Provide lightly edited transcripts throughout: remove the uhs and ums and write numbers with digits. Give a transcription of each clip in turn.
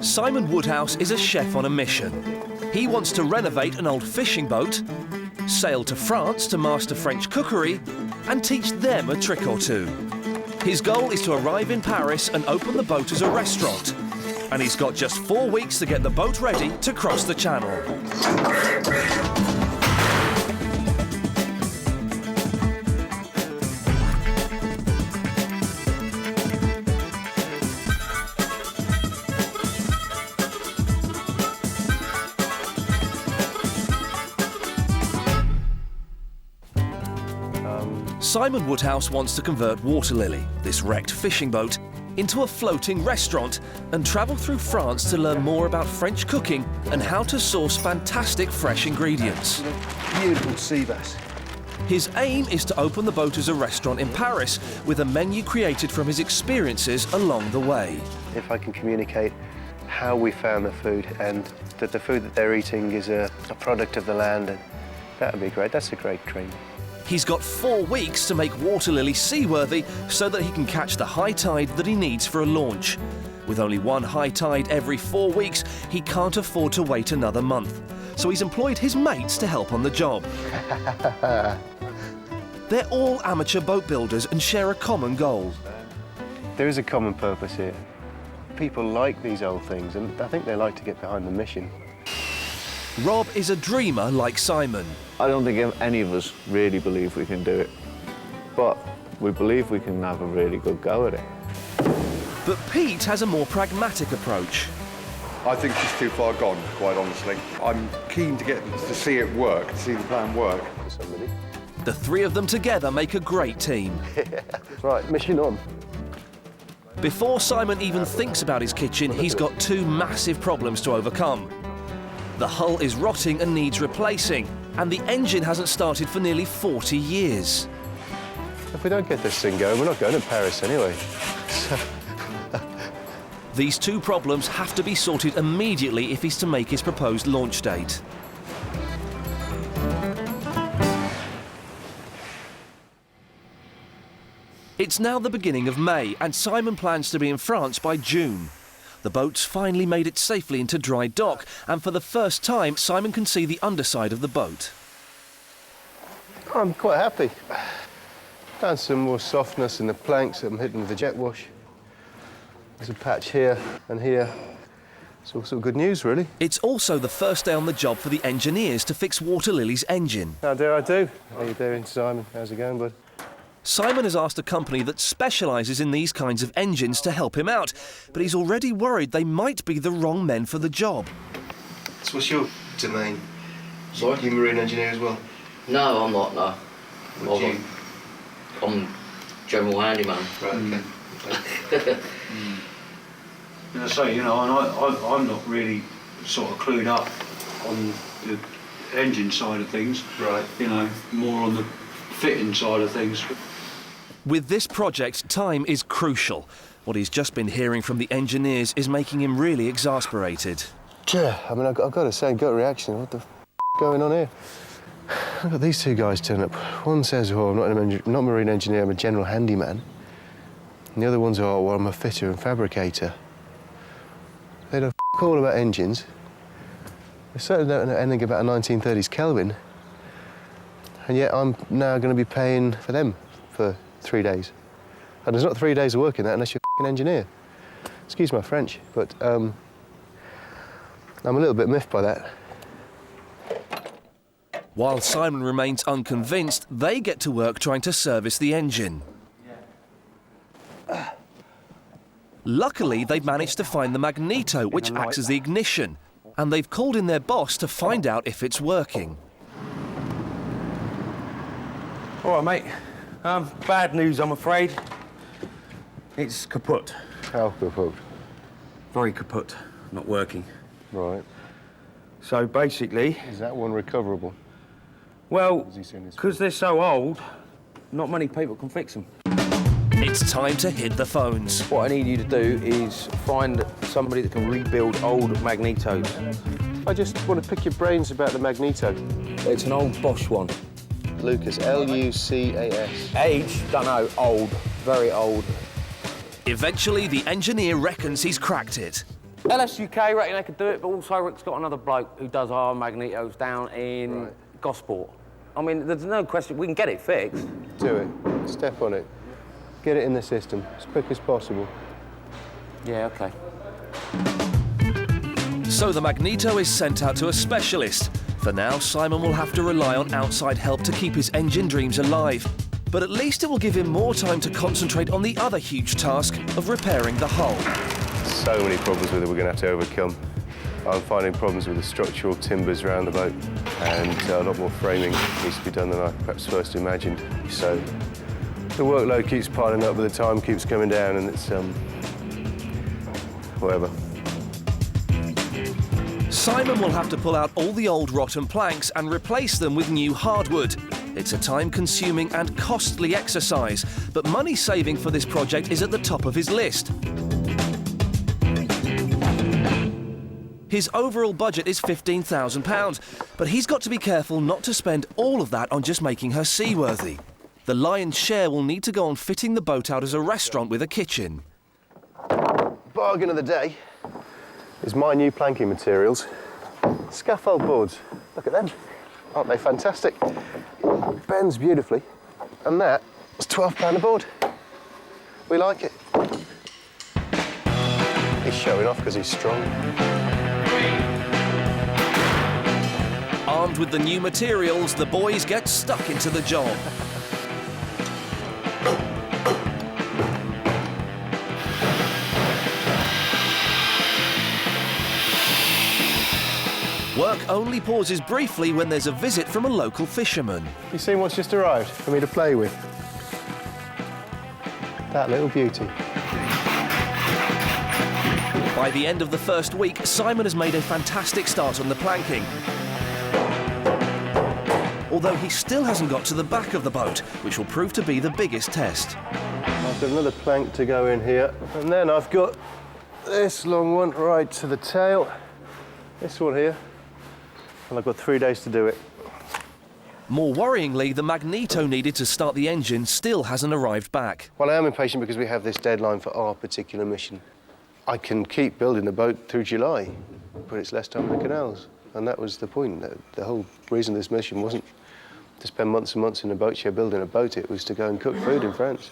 Simon Woodhouse is a chef on a mission. He wants to renovate an old fishing boat, sail to France to master French cookery, and teach them a trick or two. His goal is to arrive in Paris and open the boat as a restaurant. And he's got just 4 weeks to get the boat ready to cross the channel. Simon Woodhouse wants to convert Waterlilly, this wrecked fishing boat, into a floating restaurant and travel through France to learn more about French cooking and how to source fantastic fresh ingredients. Beautiful sea bass. His aim is to open the boat as a restaurant in Paris with a menu created from his experiences along the way. If I can communicate how we found the food and that the food that they're eating is a product of the land, that would be great. That's a great dream. He's got 4 weeks to make Waterlilly seaworthy so that he can catch the high tide that he needs for a launch. With only one high tide every 4 weeks, he can't afford to wait another month. So he's employed his mates to help on the job. They're all amateur boat builders and share a common goal. There is a common purpose here. People like these old things, and I think they like to get behind the mission. Rob is a dreamer like Simon. I don't think any of us really believe we can do it, but we believe we can have a really good go at it. But Pete has a more pragmatic approach. I think she's too far gone, quite honestly. I'm keen to see it work, to see the plan work. Somebody. The three of them together make a great team. Right, mission on. Before Simon even thinks about his kitchen, he's got 2 massive problems to overcome. The hull is rotting and needs replacing, and the engine hasn't started for nearly 40 years. If we don't get this thing going, we're not going to Paris anyway. These 2 problems have to be sorted immediately if he's to make his proposed launch date. It's now the beginning of May, and Simon plans to be in France by June. The boat's finally made it safely into dry dock, and for the first time, Simon can see the underside of the boat. I'm quite happy. Found some more softness in the planks that I'm hitting with the jet wash. There's a patch here and here. It's all sort of good news, really. It's also the first day on the job for the engineers to fix Waterlilly's engine. How dare I do? How you doing, Simon? How's it going, bud? Simon has asked a company that specialises in these kinds of engines to help him out, but he's already worried they might be the wrong men for the job. So what's your domain? Sorry? You marine engineer as well? No, I'm not, no. I'm general handyman. Right, okay. And I say, you know, and I'm not really sort of clued up on the engine side of things. Right. You know, more on the fitting side of things. With this project, time is crucial. What he's just been hearing from the engineers is making him really exasperated. Yeah, I mean, I've got to say, gut reaction. What the f going on here? I've got these 2 guys turn up. One says, oh, I'm not a marine engineer, I'm a general handyman. And the other one's, oh, well, I'm a fitter and fabricator. They know f all about engines. They certainly don't know anything about a 1930s Kelvin. And yet I'm now going to be paying for them for 3 days. And there's not 3 days of work in that unless you're an engineer. Excuse my French, but I'm a little bit miffed by that. While Simon remains unconvinced, they get to work trying to service the engine. Luckily, they've managed to find the magneto, which acts as the ignition, and they've called in their boss to find out if it's working. All right, mate. Bad news, I'm afraid. It's kaput. How kaput? Very kaput. Not working. Right. So basically... Is that one recoverable? Well, Has he seen this because they're so old, not many people can fix them. It's time to hit the phones. What I need you to do is find somebody that can rebuild old magnetos. I just want to pick your brains about the magneto. It's an old Bosch one. Lucas, L-U-C-A-S. Age, don't know, old, very old. Eventually, the engineer reckons he's cracked it. LS UK reckon they could do it, but also Rick's got another bloke who does our magnetos down in Gosport. I mean, there's no question, we can get it fixed. Do it. Step on it. Get it in the system as quick as possible. Yeah, OK. So the magneto is sent out to a specialist. For now, Simon will have to rely on outside help to keep his engine dreams alive. But at least it will give him more time to concentrate on the other huge task of repairing the hull. So many problems with it we're going to have to overcome. I'm finding problems with the structural timbers around the boat, and a lot more framing needs to be done than I perhaps first imagined. So the workload keeps piling up, but the time keeps coming down, and it's whatever. Simon will have to pull out all the old rotten planks and replace them with new hardwood. It's a time-consuming and costly exercise, but money saving for this project is at the top of his list. His overall budget is £15,000, but he's got to be careful not to spend all of that on just making her seaworthy. The lion's share will need to go on fitting the boat out as a restaurant with a kitchen. Bargain of the day is my new planking materials. Scaffold boards. Look at them. Aren't they fantastic? Bends beautifully. And that was £12 a board. We like it. He's showing off because he's strong. Armed with the new materials, the boys get stuck into the job. Work only pauses briefly when there's a visit from a local fisherman. You seen what's just arrived for me to play with? That little beauty. By the end of the first week, Simon has made a fantastic start on the planking. Although he still hasn't got to the back of the boat, which will prove to be the biggest test. I've got another plank to go in here, and then I've got this long one right to the tail, this one here, and I've got 3 days to do it. More worryingly, the magneto needed to start the engine still hasn't arrived back. Well, I am impatient because we have this deadline for our particular mission. I can keep building the boat through July, but it's less time in the canals. And that was the point. The whole reason of this mission wasn't to spend months and months in a boat shed building a boat, it was to go and cook food in France.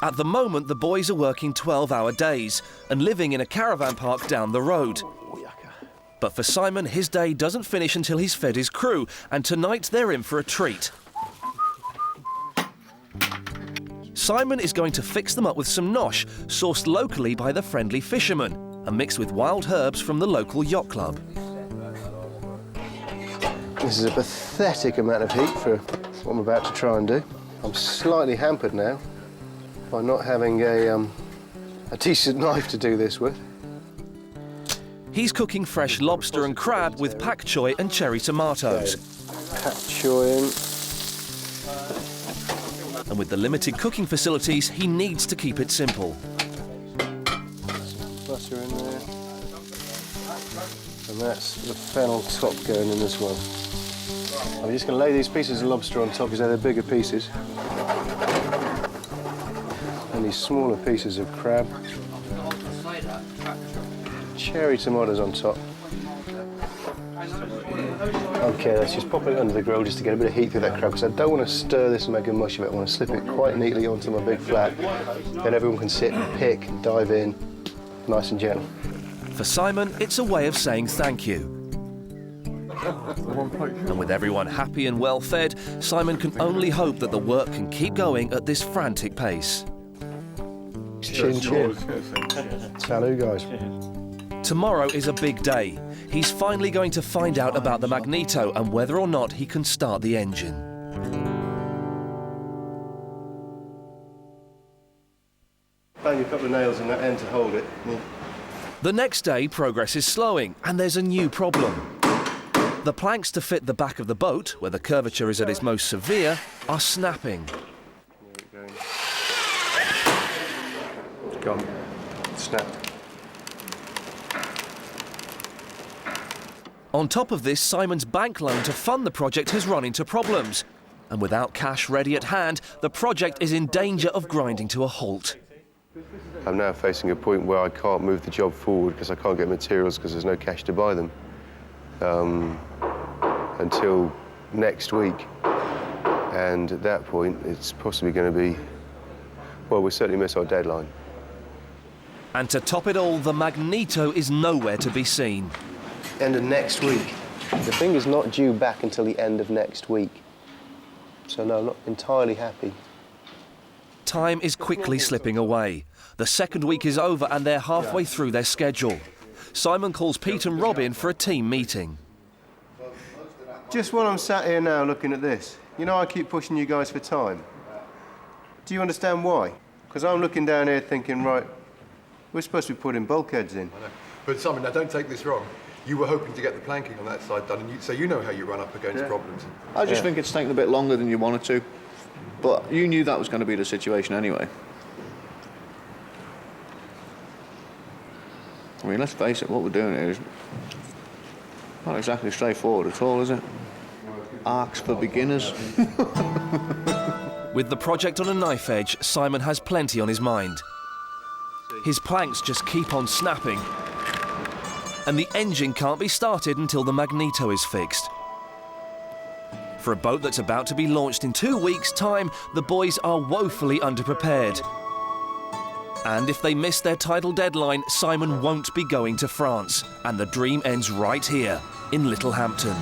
At the moment, the boys are working 12-hour days and living in a caravan park down the road. But for Simon, his day doesn't finish until he's fed his crew, and tonight they're in for a treat. Simon is going to fix them up with some nosh, sourced locally by the friendly fishermen, and mixed with wild herbs from the local yacht club. This is a pathetic amount of heat for what I'm about to try and do. I'm slightly hampered now by not having a decent knife to do this with. He's cooking fresh lobster and crab with pak choy and cherry tomatoes. Pak choy in. And with the limited cooking facilities, he needs to keep it simple. Butter in there. And that's the fennel top going in as well. I'm just going to lay these pieces of lobster on top because they're the bigger pieces. And these smaller pieces of crab. Cherry tomatoes on top. OK, let's just pop it under the grill just to get a bit of heat through that crab, because I don't want to stir this and make a mush of it. I want to slip it quite neatly onto my big flat. Then everyone can sit and pick and dive in, nice and gentle. For Simon, it's a way of saying thank you. And with everyone happy and well fed, Simon can only hope that the work can keep going at this frantic pace. Chin chin. Salut, guys. Tomorrow is a big day. He's finally going to find out about the magneto and whether or not he can start the engine. Bang a couple of nails in that end to hold it. Yeah. The next day, progress is slowing, and there's a new problem. The planks to fit the back of the boat, where the curvature is at its most severe, are snapping. Gone. Snapped. On top of this, Simon's bank loan to fund the project has run into problems. And without cash ready at hand, the project is in danger of grinding to a halt. I'm now facing a point where I can't move the job forward because I can't get materials because there's no cash to buy them until next week. And at that point, it's possibly going to be, well, we'll certainly miss our deadline. And to top it all, the Magneto is nowhere to be seen. End of next week. The thing is not due back until the end of next week. So no, I'm not entirely happy. Time is quickly slipping away. The second week is over and they're halfway through their schedule. Simon calls Pete and Rob in for a team meeting. Just while I'm sat here now looking at this, you know I keep pushing you guys for time. Do you understand why? Because I'm looking down here thinking, right, we're supposed to be putting bulkheads in. I know. But Simon, now don't take this wrong. You were hoping to get the planking on that side done, and so you know how you run up against problems. I just think it's taken a bit longer than you wanted to, but you knew that was going to be the situation anyway. I mean, let's face it, what we're doing here is not exactly straightforward at all, is it? Arcs for beginners. With the project on a knife edge, Simon has plenty on his mind. His planks just keep on snapping, and the engine can't be started until the Magneto is fixed. For a boat that's about to be launched in 2 weeks' time, the boys are woefully underprepared. And if they miss their tidal deadline, Simon won't be going to France, and the dream ends right here in Littlehampton.